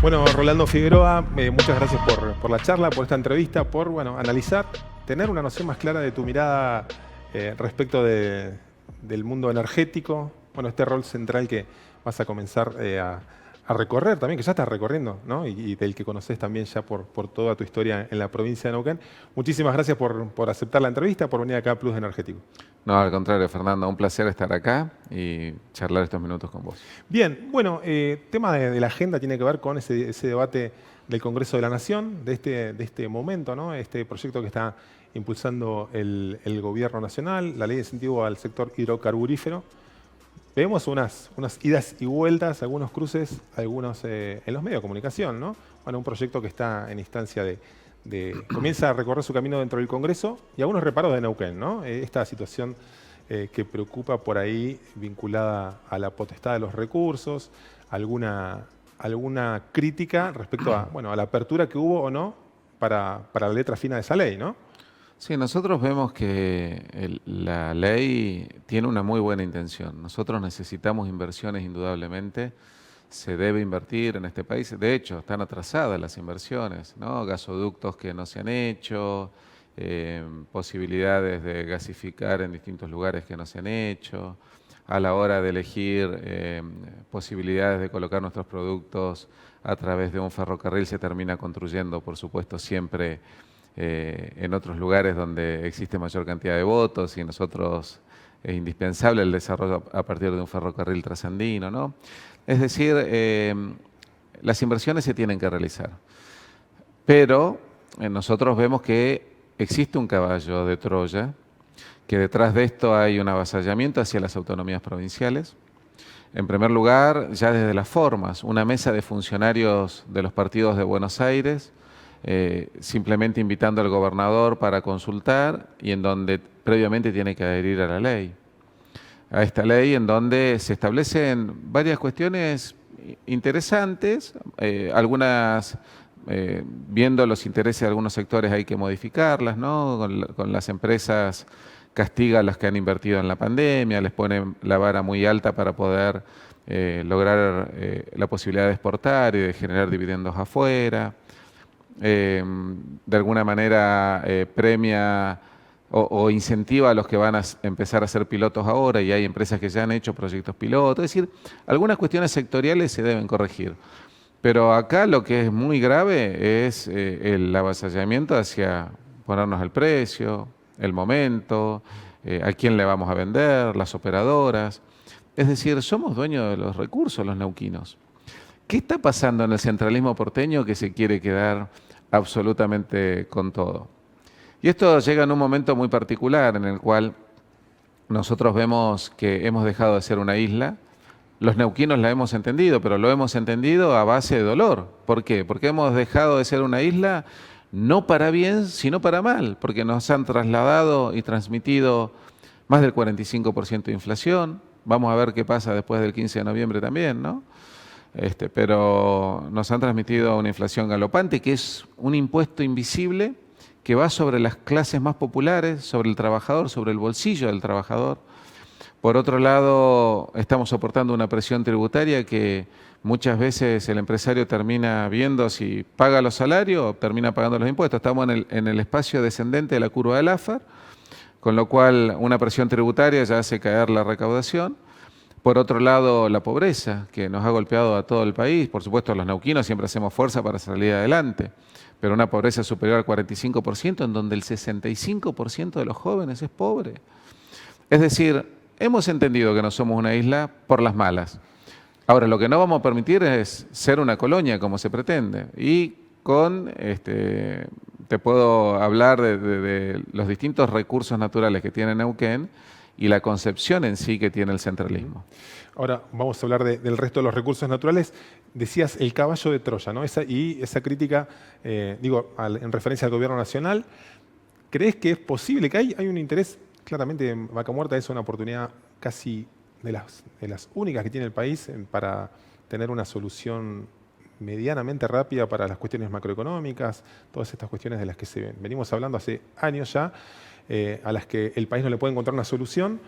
Bueno, Rolando Figueroa, muchas gracias por la charla, por esta entrevista, por analizar, tener una noción más clara de tu mirada respecto del mundo energético, este rol central que vas a comenzar a recorrer también, que ya estás recorriendo, ¿no? Y del que conoces también ya por toda tu historia en la provincia de Neuquén. Muchísimas gracias por aceptar la entrevista, por venir acá a Plus Energético. No, al contrario, Fernando, un placer estar acá y charlar estos minutos con vos. Bien, tema de la agenda tiene que ver con ese debate del Congreso de la Nación, de este momento, ¿no? Este proyecto que está impulsando el Gobierno Nacional, la Ley de Incentivo al Sector Hidrocarburífero. Vemos unas idas y vueltas, algunos cruces, algunos en los medios de comunicación, ¿no? Un proyecto que está en instancia comienza a recorrer su camino dentro del Congreso y algunos reparos de Neuquén, ¿no? Esta situación que preocupa por ahí vinculada a la potestad de los recursos, alguna crítica respecto a la apertura que hubo o no para la letra fina de esa ley, ¿no? Sí, nosotros vemos que la ley tiene una muy buena intención. Nosotros necesitamos inversiones indudablemente. Se debe invertir en este país. De hecho, están atrasadas las inversiones, ¿no? Gasoductos que no se han hecho, posibilidades de gasificar en distintos lugares que no se han hecho. A la hora de elegir posibilidades de colocar nuestros productos a través de un ferrocarril se termina construyendo, por supuesto, siempre en otros lugares donde existe mayor cantidad de votos y nosotros es indispensable el desarrollo a partir de un ferrocarril trasandino, ¿no? Es decir, las inversiones se tienen que realizar, pero nosotros vemos que existe un caballo de Troya, que detrás de esto hay un avasallamiento hacia las autonomías provinciales. En primer lugar, ya desde las formas, una mesa de funcionarios de los partidos de Buenos Aires, simplemente invitando al gobernador para consultar y en donde previamente tiene que adherir a la ley. A esta ley en donde se establecen varias cuestiones interesantes, algunas viendo los intereses de algunos sectores hay que modificarlas, ¿no? Con las empresas castiga a las que han invertido en la pandemia, les pone la vara muy alta para poder lograr la posibilidad de exportar y de generar dividendos afuera. De alguna manera premia o incentiva a los que van a empezar a ser pilotos ahora y hay empresas que ya han hecho proyectos pilotos. Es decir, algunas cuestiones sectoriales se deben corregir. Pero acá lo que es muy grave es el avasallamiento hacia ponernos el precio, el momento, a quién le vamos a vender, las operadoras. Es decir, somos dueños de los recursos los neuquinos. ¿Qué está pasando en el centralismo porteño que se quiere quedar absolutamente con todo? Y esto llega en un momento muy particular en el cual nosotros vemos que hemos dejado de ser una isla. Los neuquinos la hemos entendido, pero lo hemos entendido a base de dolor. ¿Por qué? Porque hemos dejado de ser una isla no para bien, sino para mal, porque nos han trasladado y transmitido más del 45% de inflación. Vamos a ver qué pasa después del 15 de noviembre también, ¿no? Pero nos han transmitido una inflación galopante, que es un impuesto invisible que va sobre las clases más populares, sobre el trabajador, sobre el bolsillo del trabajador. Por otro lado, estamos soportando una presión tributaria que muchas veces el empresario termina viendo si paga los salarios o termina pagando los impuestos. Estamos en el espacio descendente de la curva del Laffer, con lo cual una presión tributaria ya hace caer la recaudación. Por otro lado, la pobreza, que nos ha golpeado a todo el país. Por supuesto, los neuquinos siempre hacemos fuerza para salir adelante, pero una pobreza superior al 45%, en donde el 65% de los jóvenes es pobre. Es decir, hemos entendido que no somos una isla por las malas. Ahora, lo que no vamos a permitir es ser una colonia como se pretende. Y te puedo hablar de los distintos recursos naturales que tiene Neuquén y la concepción en sí que tiene el centralismo. Ahora vamos a hablar del resto de los recursos naturales. Decías el caballo de Troya, ¿no? Esa crítica, en referencia al gobierno nacional. ¿Crees que es posible, que hay un interés? Claramente Vaca Muerta es una oportunidad casi de las únicas que tiene el país para tener una solución medianamente rápida para las cuestiones macroeconómicas, todas estas cuestiones de las que venimos hablando hace años ya, a las que el país no le puede encontrar una solución.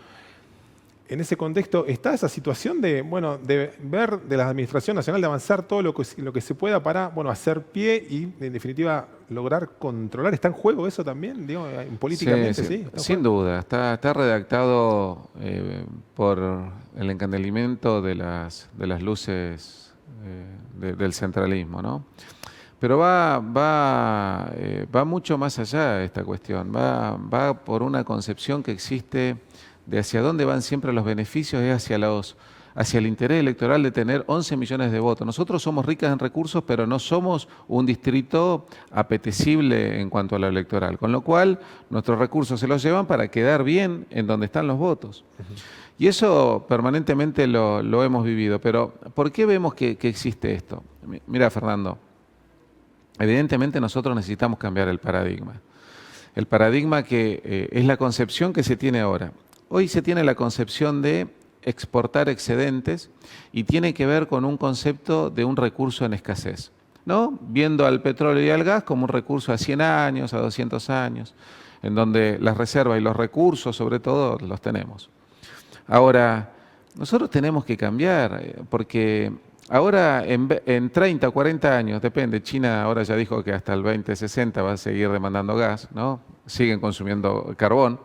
en ese contexto está esa situación de, bueno, de ver de la Administración Nacional de avanzar todo lo que se pueda para, bueno, hacer pie y, en definitiva, lograr controlar. ¿Está en juego eso también, digo, políticamente? Sí, sin duda. Está redactado por el encandelamiento de las luces del centralismo, ¿no? Pero va mucho más allá de esta cuestión. Va por una concepción que existe de hacia dónde van siempre los beneficios, es hacia el interés electoral de tener 11 millones de votos. Nosotros somos ricas en recursos, pero no somos un distrito apetecible en cuanto a lo electoral, con lo cual nuestros recursos se los llevan para quedar bien en donde están los votos. Y eso permanentemente lo hemos vivido. Pero ¿por qué vemos que existe esto? Mira, Fernando, evidentemente nosotros necesitamos cambiar el paradigma. El paradigma que es la concepción que se tiene ahora. Hoy se tiene la concepción de exportar excedentes y tiene que ver con un concepto de un recurso en escasez, ¿no? Viendo al petróleo y al gas como un recurso a 100 años, a 200 años, en donde las reservas y los recursos, sobre todo, los tenemos. Ahora, nosotros tenemos que cambiar, porque ahora en 30 o 40 años, depende, China ahora ya dijo que hasta el 2060 va a seguir demandando gas, ¿no? Siguen consumiendo carbón.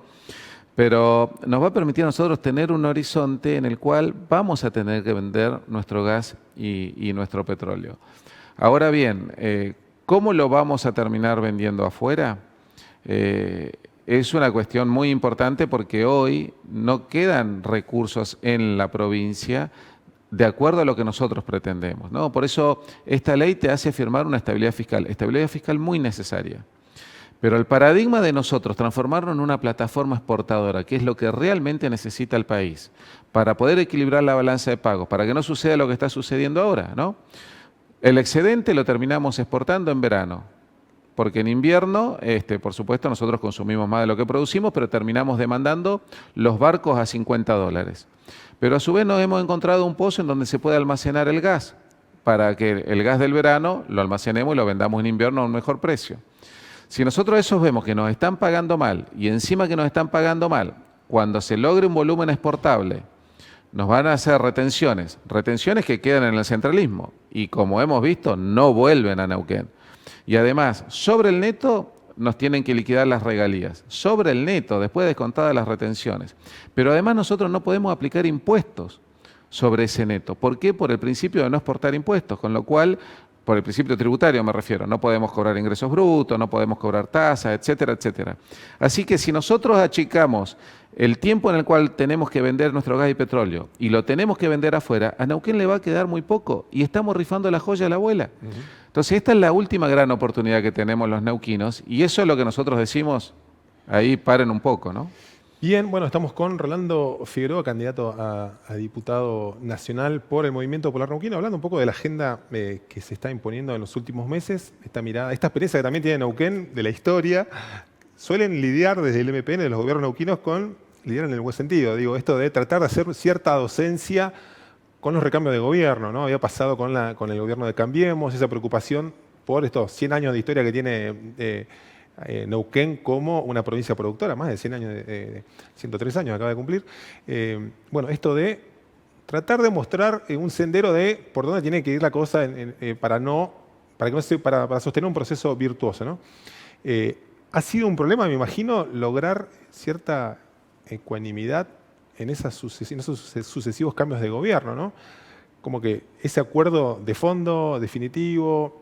Pero nos va a permitir a nosotros tener un horizonte en el cual vamos a tener que vender nuestro gas y nuestro petróleo. Ahora bien, ¿cómo lo vamos a terminar vendiendo afuera? Es una cuestión muy importante porque hoy no quedan recursos en la provincia de acuerdo a lo que nosotros pretendemos, ¿no? Por eso esta ley te hace firmar una estabilidad fiscal muy necesaria. Pero el paradigma de nosotros, transformarnos en una plataforma exportadora, que es lo que realmente necesita el país, para poder equilibrar la balanza de pagos, para que no suceda lo que está sucediendo ahora, ¿no? El excedente lo terminamos exportando en verano, porque en invierno, por supuesto, nosotros consumimos más de lo que producimos, pero terminamos demandando los barcos a $50. Pero a su vez nos hemos encontrado un pozo en donde se puede almacenar el gas, para que el gas del verano lo almacenemos y lo vendamos en invierno a un mejor precio. Si nosotros esos vemos que nos están pagando mal y encima que nos están pagando mal, cuando se logre un volumen exportable, nos van a hacer retenciones que quedan en el centralismo y como hemos visto no vuelven a Neuquén. Y además, sobre el neto nos tienen que liquidar las regalías, sobre el neto, después de descontadas las retenciones. Pero además nosotros no podemos aplicar impuestos sobre ese neto. ¿Por qué? Por el principio de no exportar impuestos, con lo cual, por el principio tributario me refiero, no podemos cobrar ingresos brutos, no podemos cobrar tasas, etcétera, etcétera. Así que si nosotros achicamos el tiempo en el cual tenemos que vender nuestro gas y petróleo y lo tenemos que vender afuera, a Neuquén le va a quedar muy poco y estamos rifando la joya de la abuela. Entonces esta es la última gran oportunidad que tenemos los neuquinos y eso es lo que nosotros decimos, ahí paren un poco, ¿no? Bien, bueno, estamos con Rolando Figueroa, candidato a diputado nacional por el Movimiento Popular Neuquino, hablando un poco de la agenda que se está imponiendo en los últimos meses, esta mirada, esta experiencia que también tiene Neuquén de la historia. Suelen lidiar desde el MPN, de los gobiernos neuquinos, lidiar en el buen sentido, digo, esto de tratar de hacer cierta docencia con los recambios de gobierno, ¿no? Había pasado con el gobierno de Cambiemos, esa preocupación por estos 100 años de historia que tiene Neuquén como una provincia productora, más de 100 años, 103 años acaba de cumplir. Bueno, esto de tratar de mostrar un sendero de por dónde tiene que ir la cosa para sostener un proceso virtuoso, ¿no? Ha sido un problema, me imagino, lograr cierta ecuanimidad en esos sucesivos cambios de gobierno, ¿no? Como que ese acuerdo de fondo, definitivo,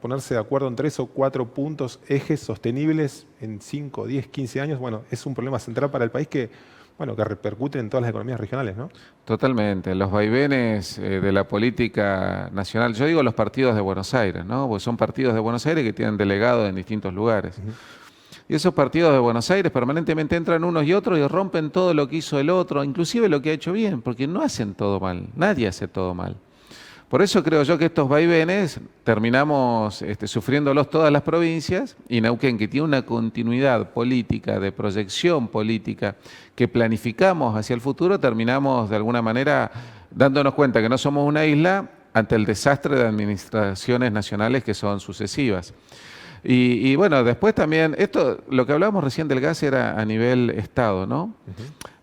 ponerse de acuerdo en 3 o 4 puntos, ejes sostenibles en 5, 10, 15 años, bueno, es un problema central para el país que repercute en todas las economías regionales, ¿no? Totalmente. Los vaivenes de la política nacional, yo digo los partidos de Buenos Aires, ¿no? Porque son partidos de Buenos Aires que tienen delegados en distintos lugares. Y esos partidos de Buenos Aires permanentemente entran unos y otros y rompen todo lo que hizo el otro, inclusive lo que ha hecho bien, porque no hacen todo mal, nadie hace todo mal. Por eso creo yo que estos vaivenes terminamos sufriéndolos todas las provincias y Neuquén, que tiene una continuidad política, de proyección política, que planificamos hacia el futuro, terminamos de alguna manera dándonos cuenta que no somos una isla ante el desastre de administraciones nacionales que son sucesivas. Y bueno, después también, lo que hablábamos recién del gas era a nivel Estado, ¿no?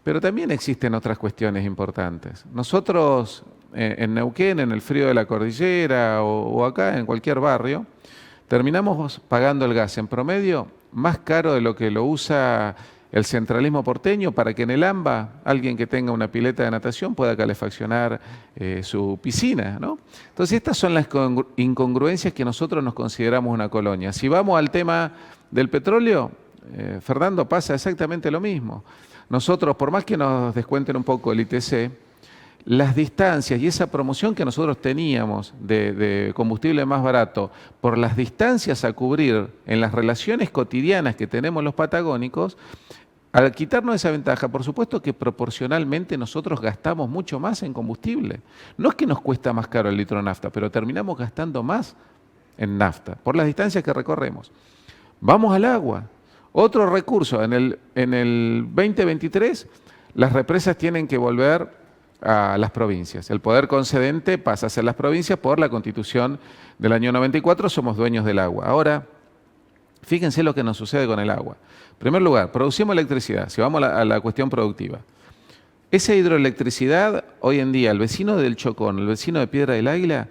Pero también existen otras cuestiones importantes. Nosotros en Neuquén, en el frío de la cordillera o acá en cualquier barrio, terminamos pagando el gas en promedio más caro de lo que lo usa el centralismo porteño para que en el AMBA alguien que tenga una pileta de natación pueda calefaccionar su piscina, ¿no? Entonces estas son las incongruencias que nosotros nos consideramos una colonia. Si vamos al tema del petróleo, Fernando, pasa exactamente lo mismo. Nosotros, por más que nos descuenten un poco el ITC, las distancias y esa promoción que nosotros teníamos de combustible más barato por las distancias a cubrir en las relaciones cotidianas que tenemos los patagónicos, al quitarnos esa ventaja, por supuesto que proporcionalmente nosotros gastamos mucho más en combustible. No es que nos cuesta más caro el litro de nafta, pero terminamos gastando más en nafta por las distancias que recorremos. Vamos al agua. Otro recurso, en el 2023 las represas tienen que volver a las provincias. El poder concedente pasa a ser las provincias por la Constitución del año 94, somos dueños del agua. Ahora, fíjense lo que nos sucede con el agua. En primer lugar, producimos electricidad, si vamos a la cuestión productiva. Esa hidroelectricidad, hoy en día, el vecino del Chocón, el vecino de Piedra del Águila,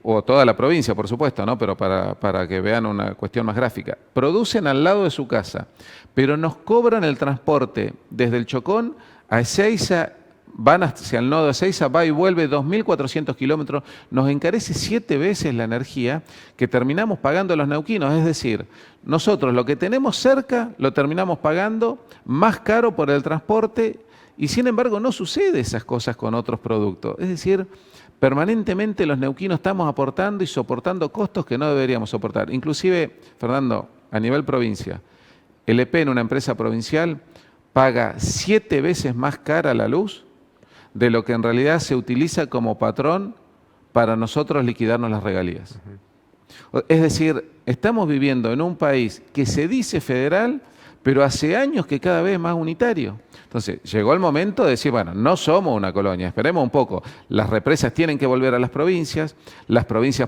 o toda la provincia, por supuesto, ¿no? Pero para que vean una cuestión más gráfica, producen al lado de su casa, pero nos cobran el transporte desde el Chocón a Ezeiza, van hacia el nodo de Ezeiza, va y vuelve 2.400 kilómetros, nos encarece 7 veces la energía que terminamos pagando los neuquinos. Es decir, nosotros lo que tenemos cerca lo terminamos pagando más caro por el transporte y sin embargo no sucede esas cosas con otros productos. Es decir, permanentemente los neuquinos estamos aportando y soportando costos que no deberíamos soportar. Inclusive, Fernando, a nivel provincia, el EP en una empresa provincial paga 7 veces más cara la luz de lo que en realidad se utiliza como patrón para nosotros liquidarnos las regalías. Es decir, estamos viviendo en un país que se dice federal, pero hace años que cada vez es más unitario. Entonces, llegó el momento de decir, bueno, no somos una colonia, esperemos un poco. Las represas tienen que volver a las provincias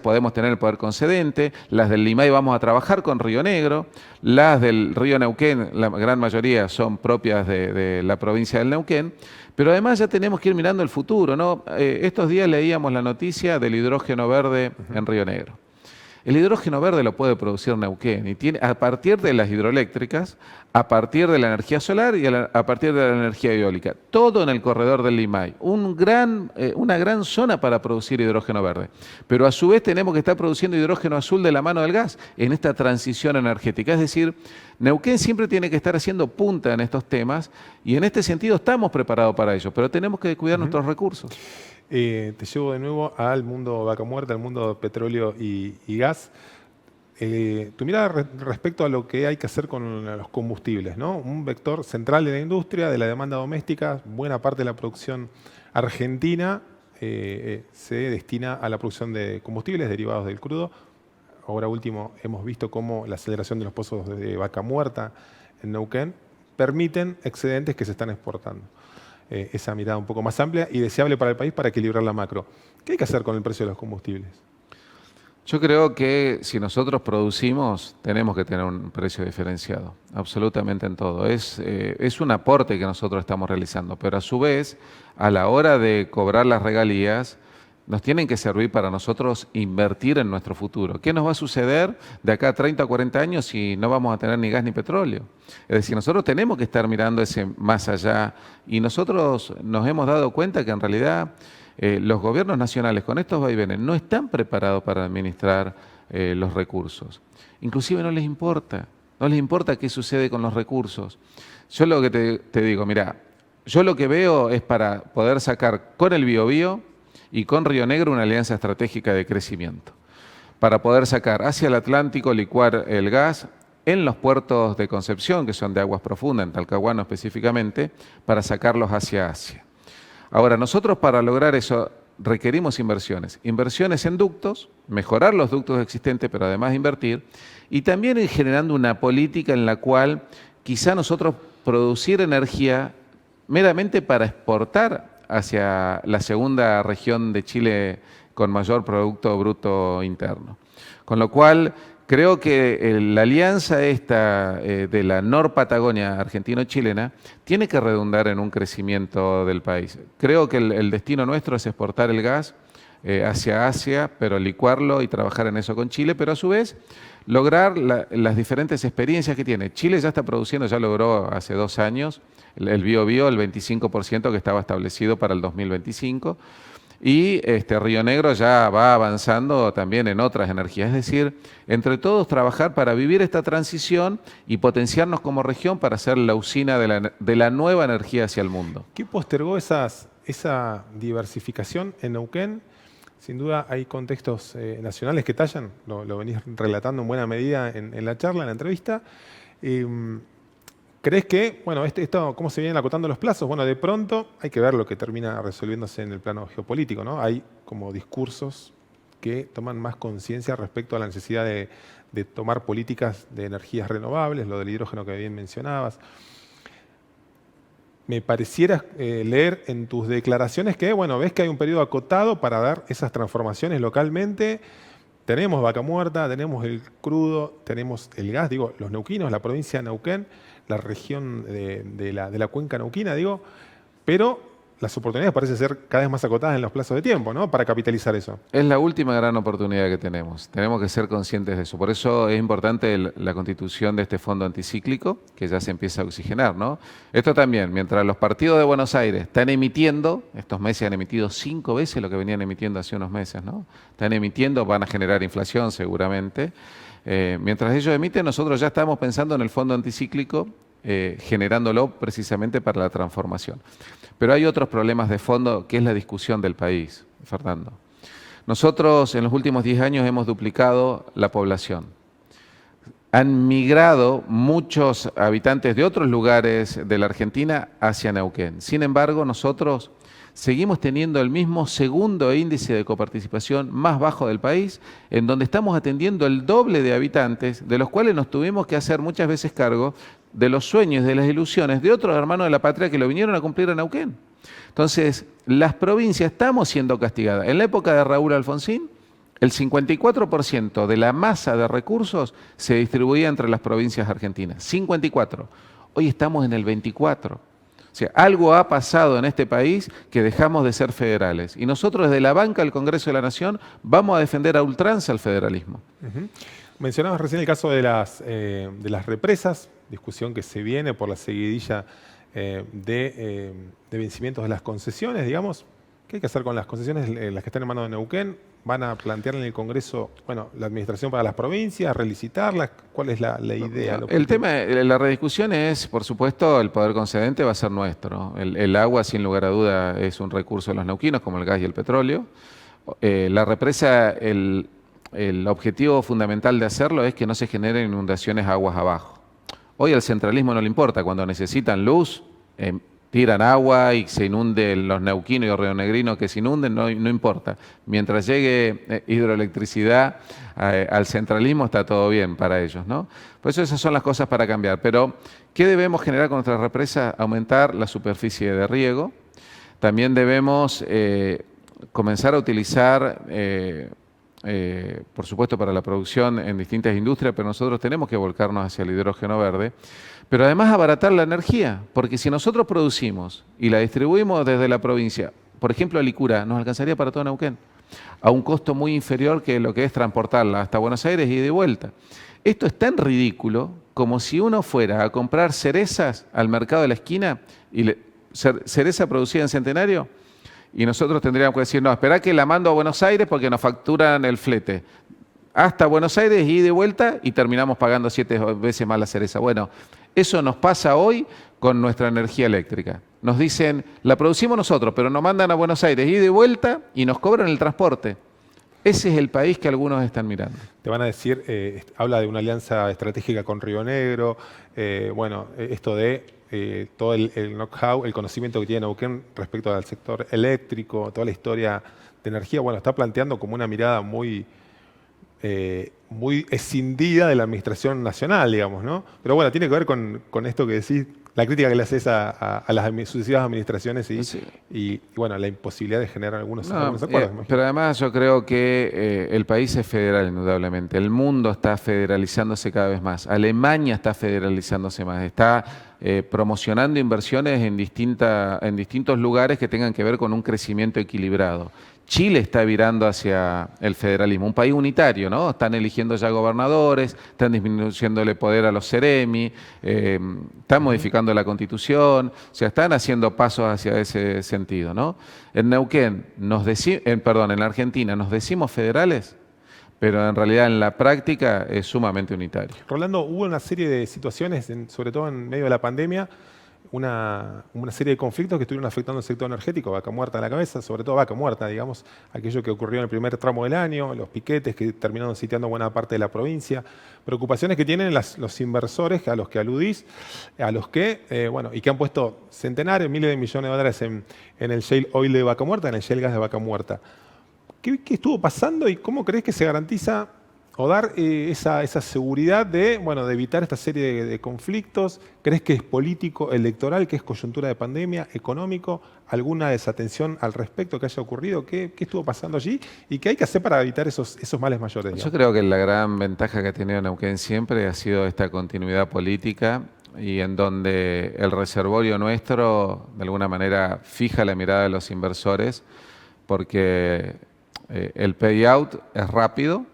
podemos tener el poder concedente, las del Limay vamos a trabajar con Río Negro, las del Río Neuquén, la gran mayoría son propias de la provincia del Neuquén, pero además ya tenemos que ir mirando el futuro, ¿no? Estos días leíamos la noticia del hidrógeno verde en Río Negro. El hidrógeno verde lo puede producir Neuquén y tiene, a partir de las hidroeléctricas, a partir de la energía solar y a partir de la energía eólica. Todo en el corredor del Limay. Una gran zona para producir hidrógeno verde. Pero a su vez tenemos que estar produciendo hidrógeno azul de la mano del gas en esta transición energética. Es decir, Neuquén siempre tiene que estar haciendo punta en estos temas y en este sentido estamos preparados para ello, pero tenemos que cuidar nuestros recursos. Te llevo de nuevo al mundo vaca muerta, al mundo petróleo y gas. Tu mirada respecto a lo que hay que hacer con los combustibles, ¿no? Un vector central de la industria, de la demanda doméstica, buena parte de la producción argentina se destina a la producción de combustibles derivados del crudo. Ahora último, hemos visto cómo la aceleración de los pozos de vaca muerta en Neuquén permiten excedentes que se están exportando. Esa mirada un poco más amplia y deseable para el país para equilibrar la macro. ¿Qué hay que hacer con el precio de los combustibles? Yo creo que si nosotros producimos, tenemos que tener un precio diferenciado, absolutamente en todo. Es un aporte que nosotros estamos realizando, pero a su vez, a la hora de cobrar las regalías, nos tienen que servir para nosotros invertir en nuestro futuro. ¿Qué nos va a suceder de acá a 30 o 40 años si no vamos a tener ni gas ni petróleo? Es decir, nosotros tenemos que estar mirando ese más allá y nosotros nos hemos dado cuenta que en realidad los gobiernos nacionales con estos vaivenes no están preparados para administrar los recursos. Inclusive no les importa qué sucede con los recursos. Yo lo que te digo, mira, yo lo que veo es para poder sacar con el Biobío y con Río Negro una alianza estratégica de crecimiento, para poder sacar hacia el Atlántico, licuar el gas en los puertos de Concepción, que son de aguas profundas, en Talcahuano específicamente, para sacarlos hacia Asia. Ahora, nosotros para lograr eso requerimos inversiones en ductos, mejorar los ductos existentes, pero además invertir, y también ir generando una política en la cual quizá nosotros producir energía meramente para exportar hacia la segunda región de Chile con mayor Producto Bruto Interno. Con lo cual, creo que la alianza esta de la Nor-Patagonia argentino-chilena tiene que redundar en un crecimiento del país. Creo que el destino nuestro es exportar el gas hacia Asia, pero licuarlo y trabajar en eso con Chile, pero a su vez lograr las diferentes experiencias que tiene. Chile ya está produciendo, ya logró hace 2 años, el Biobío, el 25% que estaba establecido para el 2025. Y Río Negro ya va avanzando también en otras energías. Es decir, entre todos trabajar para vivir esta transición y potenciarnos como región para ser la usina de la nueva energía hacia el mundo. ¿Qué postergó esa diversificación en Neuquén? Sin duda hay contextos nacionales que tallan, lo venís relatando en buena medida en la charla, en la entrevista. ¿Crees que, bueno, esto cómo se vienen acotando los plazos? Bueno, de pronto hay que ver lo que termina resolviéndose en el plano geopolítico, ¿no? Hay como discursos que toman más conciencia respecto a la necesidad de tomar políticas de energías renovables, lo del hidrógeno que bien mencionabas. Me pareciera leer en tus declaraciones que, bueno, ves que hay un periodo acotado para dar esas transformaciones localmente. Tenemos Vaca Muerta, tenemos el crudo, tenemos el gas, digo, los neuquinos, la provincia de Neuquén, la región de la cuenca neuquina, digo, pero las oportunidades parecen ser cada vez más acotadas en los plazos de tiempo, ¿no? Para capitalizar eso. Es la última gran oportunidad que tenemos. Tenemos que ser conscientes de eso. Por eso es importante la constitución de este fondo anticíclico, que ya se empieza a oxigenar, ¿no? Esto también, mientras los partidos de Buenos Aires están emitiendo, estos meses han emitido 5 veces lo que venían emitiendo hace unos meses, ¿no? Están emitiendo, van a generar inflación seguramente. Mientras ellos emiten, nosotros ya estamos pensando en el fondo anticíclico, generándolo precisamente para la transformación. Pero hay otros problemas de fondo, que es la discusión del país, Fernando. Nosotros en los últimos 10 años hemos duplicado la población. Han migrado muchos habitantes de otros lugares de la Argentina hacia Neuquén. Sin embargo, nosotros seguimos teniendo el mismo segundo índice de coparticipación más bajo del país, en donde estamos atendiendo el doble de habitantes, de los cuales nos tuvimos que hacer muchas veces cargo de los sueños, de las ilusiones de otros hermanos de la patria que lo vinieron a cumplir a Neuquén. Entonces, las provincias estamos siendo castigadas. En la época de Raúl Alfonsín, el 54% de la masa de recursos se distribuía entre las provincias argentinas. 54%. Hoy estamos en el 24%. O sea, algo ha pasado en este país que dejamos de ser federales. Y nosotros desde la banca del Congreso de la Nación vamos a defender a ultranza el federalismo. Mencionabas recién el caso de las represas, discusión que se viene por la seguidilla de vencimientos de las concesiones, digamos. ¿Qué hay que hacer con las concesiones, las que están en manos de Neuquén? ¿Van a plantear en el Congreso, bueno, la administración para las provincias, relicitarlas? ¿Cuál es la idea? El tema, la rediscusión es, por supuesto, el poder concedente va a ser nuestro. El agua, sin lugar a duda, es un recurso de los neuquinos, como el gas y el petróleo. La represa, el objetivo fundamental de hacerlo es que no se generen inundaciones aguas abajo. Hoy al centralismo no le importa, cuando necesitan luz, tiran agua y se inunden los neuquinos y los rionegrinos que se inunden, no importa. Mientras llegue hidroelectricidad al centralismo está todo bien para ellos, ¿no? Por eso esas son las cosas para cambiar. Pero, ¿qué debemos generar con nuestra represa? Aumentar la superficie de riego. También debemos comenzar a utilizar, por supuesto para la producción en distintas industrias, pero nosotros tenemos que volcarnos hacia el hidrógeno verde. Pero además abaratar la energía, porque si nosotros producimos y la distribuimos desde la provincia, por ejemplo a Licura, nos alcanzaría para todo Neuquén, a un costo muy inferior que lo que es transportarla hasta Buenos Aires y de vuelta. Esto es tan ridículo como si uno fuera a comprar cerezas al mercado de la esquina, y cereza producida en Centenario, y nosotros tendríamos que decir, no, espera que la mando a Buenos Aires porque nos facturan el flete. Hasta Buenos Aires y de vuelta y terminamos pagando 7 veces más la cereza. Bueno, eso nos pasa hoy con nuestra energía eléctrica. Nos dicen, la producimos nosotros, pero nos mandan a Buenos Aires y de vuelta y nos cobran el transporte. Ese es el país que algunos están mirando. Te van a decir, habla de una alianza estratégica con Río Negro, bueno, esto de todo el know-how, el conocimiento que tiene Neuquén respecto al sector eléctrico, toda la historia de energía, bueno, está planteando como una mirada muy escindida de la administración nacional, digamos, ¿no? Pero bueno, tiene que ver con esto que decís, la crítica que le haces a las sucesivas administraciones Sí. y, bueno, la imposibilidad de generar algunos No, acuerdos. Imagino. pero además yo creo que el país es federal, indudablemente. El mundo está federalizándose cada vez más. Alemania está federalizándose más. Está promocionando inversiones en distintos lugares que tengan que ver con un crecimiento equilibrado. Chile está virando hacia el federalismo, un país unitario, ¿no? Están eligiendo ya gobernadores, están disminuyéndole poder a los seremi, están modificando la Constitución, o sea, están haciendo pasos hacia ese sentido, ¿no? En Neuquén, en la Argentina, nos decimos federales, pero en realidad en la práctica es sumamente unitario. Rolando, hubo una serie de situaciones, sobre todo en medio de la pandemia, una serie de conflictos que estuvieron afectando el sector energético, Vaca Muerta en la cabeza, sobre todo Vaca Muerta, digamos, aquello que ocurrió en el primer tramo del año, los piquetes que terminaron sitiando buena parte de la provincia, preocupaciones que tienen los inversores a los que aludís, a los que, bueno, y que han puesto centenares, miles de millones de dólares en el shale oil de Vaca Muerta, en el shale gas de Vaca Muerta. ¿Qué estuvo pasando y cómo crees que se garantiza o dar esa seguridad de, bueno, de evitar esta serie de conflictos? ¿Crees que es político, electoral, que es coyuntura de pandemia, económico? ¿Alguna desatención al respecto que haya ocurrido? ¿Qué estuvo pasando allí? ¿Y qué hay que hacer para evitar esos males mayores? Yo Digamos? creo que la gran ventaja que ha tenido Neuquén siempre ha sido esta continuidad política y en donde el reservorio nuestro, de alguna manera, fija la mirada de los inversores porque el payout es rápido,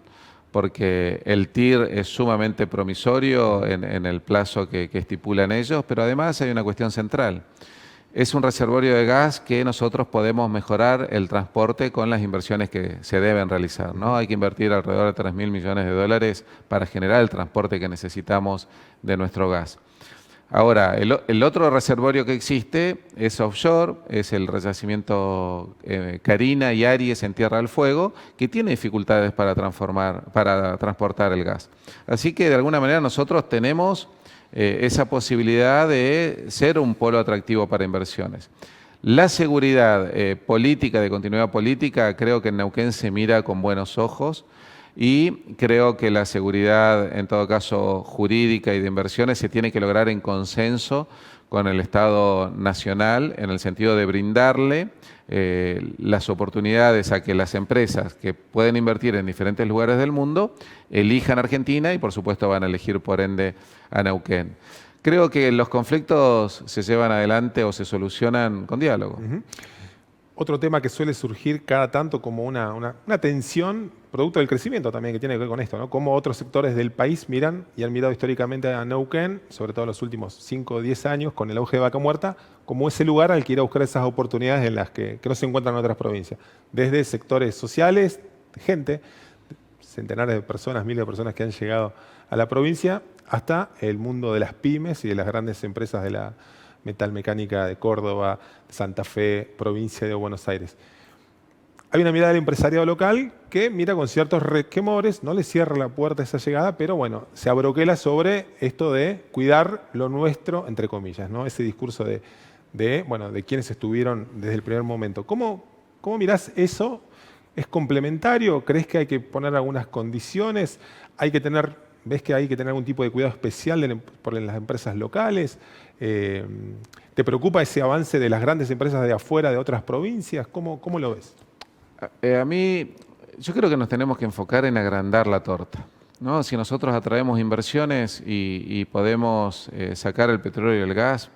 porque el TIR es sumamente promisorio en el plazo que estipulan ellos, pero además hay una cuestión central. Es un reservorio de gas que nosotros podemos mejorar el transporte con las inversiones que se deben realizar, ¿no? Hay que invertir alrededor de 3.000 millones de dólares para generar el transporte que necesitamos de nuestro gas. Ahora, el otro reservorio que existe es offshore, es el reyacimiento Carina y Aries en Tierra del Fuego, que tiene dificultades para transportar el gas. Así que de alguna manera nosotros tenemos esa posibilidad de ser un polo atractivo para inversiones. La seguridad política, de continuidad política, creo que en Neuquén se mira con buenos ojos. Y creo que la seguridad, en todo caso jurídica y de inversiones, se tiene que lograr en consenso con el Estado Nacional, en el sentido de brindarle las oportunidades a que las empresas que pueden invertir en diferentes lugares del mundo elijan Argentina y por supuesto van a elegir por ende a Neuquén. Creo que los conflictos se llevan adelante o se solucionan con diálogo. Otro tema que suele surgir cada tanto como una tensión, producto del crecimiento también que tiene que ver con esto, ¿no? Cómo otros sectores del país miran y han mirado históricamente a Neuquén, sobre todo en los últimos 5 o 10 años, con el auge de Vaca Muerta, como ese lugar al que ir a buscar esas oportunidades en las que no se encuentran en otras provincias. Desde sectores sociales, gente, centenares de personas, miles de personas que han llegado a la provincia, hasta el mundo de las pymes y de las grandes empresas de la metalmecánica de Córdoba, Santa Fe, provincia de Buenos Aires. Hay una mirada del empresariado local que mira con ciertos resquemores, no le cierra la puerta a esa llegada, pero bueno, se abroquela sobre esto de cuidar lo nuestro, entre comillas, ¿no? Ese discurso de quienes estuvieron desde el primer momento. ¿Cómo mirás eso? ¿Es complementario? ¿Crees que hay que poner algunas condiciones? ¿Ves que hay que tener algún tipo de cuidado especial por las empresas locales? ¿Te preocupa ese avance de las grandes empresas de afuera, de otras provincias? ¿Cómo lo ves? Yo creo que nos tenemos que enfocar en agrandar la torta, ¿no? Si nosotros atraemos inversiones y podemos sacar el petróleo y el gas,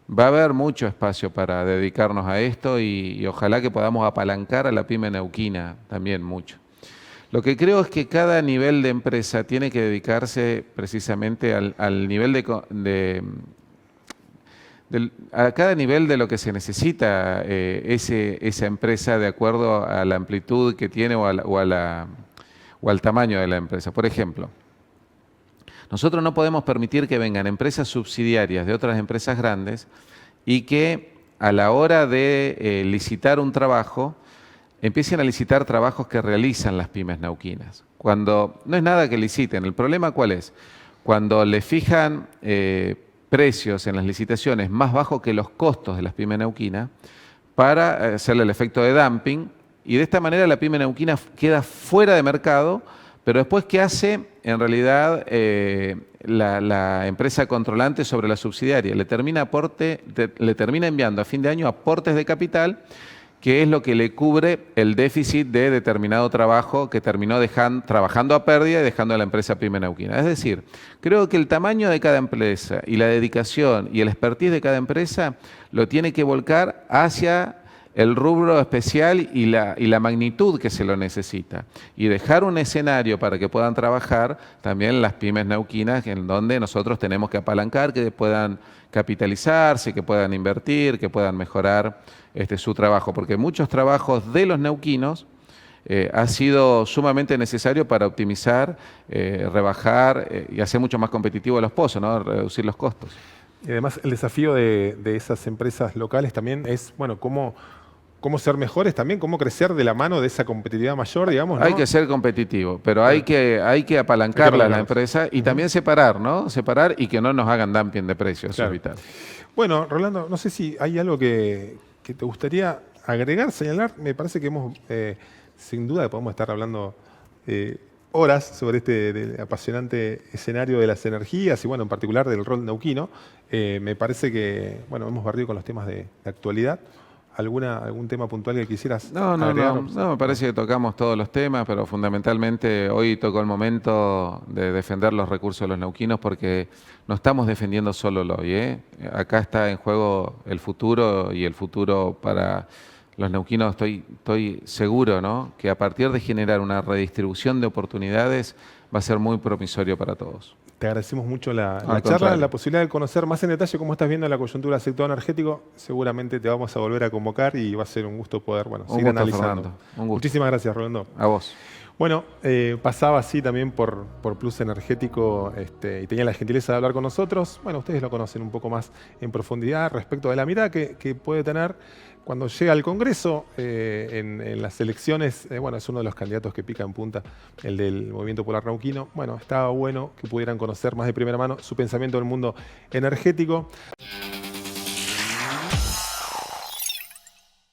va a haber mucho espacio para dedicarnos a esto y ojalá que podamos apalancar a la pyme neuquina también mucho. Lo que creo es que cada nivel de empresa tiene que dedicarse precisamente al nivel a cada nivel de lo que se necesita esa empresa de acuerdo a la amplitud que tiene o al tamaño de la empresa. Por ejemplo, nosotros no podemos permitir que vengan empresas subsidiarias de otras empresas grandes y que a la hora de licitar un trabajo empiecen a licitar trabajos que realizan las pymes neuquinas. Cuando no es nada que liciten, ¿el problema cuál es? Cuando le fijan precios en las licitaciones más bajos que los costos de las pymes neuquinas para hacerle el efecto de dumping y de esta manera la pyme neuquina queda fuera de mercado, pero después ¿qué hace? En realidad la empresa controlante sobre la subsidiaria. Le termina enviando a fin de año aportes de capital, que es lo que le cubre el déficit de determinado trabajo que terminó trabajando a pérdida y dejando a la empresa Pyme Neuquina. Es decir, creo que el tamaño de cada empresa y la dedicación y el expertise de cada empresa lo tiene que volcar hacia el rubro especial y la magnitud que se lo necesita. Y dejar un escenario para que puedan trabajar también las pymes neuquinas, en donde nosotros tenemos que apalancar, que puedan capitalizarse, que puedan invertir, que puedan mejorar su trabajo. Porque muchos trabajos de los neuquinos ha sido sumamente necesario para optimizar, rebajar y hacer mucho más competitivos los pozos, ¿no? Reducir los costos. Y además el desafío de esas empresas locales también es, bueno, cómo ser mejores también, cómo crecer de la mano de esa competitividad mayor, digamos, ¿no? Hay que ser competitivo, pero hay que apalancarla a la empresa y también separar, ¿no? Separar y que no nos hagan dumping de precios, eso es vital. Bueno, Rolando, no sé si hay algo que te gustaría agregar, señalar. Me parece que hemos, sin duda, podemos estar hablando horas sobre este apasionante escenario de las energías y, bueno, en particular del rol neuquino. Me parece que, bueno, hemos barrido con los temas de actualidad. ¿Algún tema puntual que quisieras agregar? No, me parece que tocamos todos los temas, pero fundamentalmente hoy tocó el momento de defender los recursos de los neuquinos, porque no estamos defendiendo solo el hoy, ¿eh? Acá está en juego el futuro, y el futuro para los neuquinos estoy seguro, ¿no?, que a partir de generar una redistribución de oportunidades va a ser muy promisorio para todos. Te agradecemos mucho la charla, la posibilidad de conocer más en detalle cómo estás viendo la coyuntura del sector energético. Seguramente te vamos a volver a convocar y va a ser un gusto poder seguir analizando. Fernando, un gusto. Muchísimas gracias, Rolando. A vos. Bueno, pasaba así también por Plus Energético y tenía la gentileza de hablar con nosotros. Bueno, ustedes lo conocen un poco más en profundidad respecto de la mirada que puede tener cuando llega al Congreso en las elecciones. Bueno, es uno de los candidatos que pica en punta, el del Movimiento Popular Neuquino. Bueno, estaba bueno que pudieran conocer más de primera mano su pensamiento del mundo energético.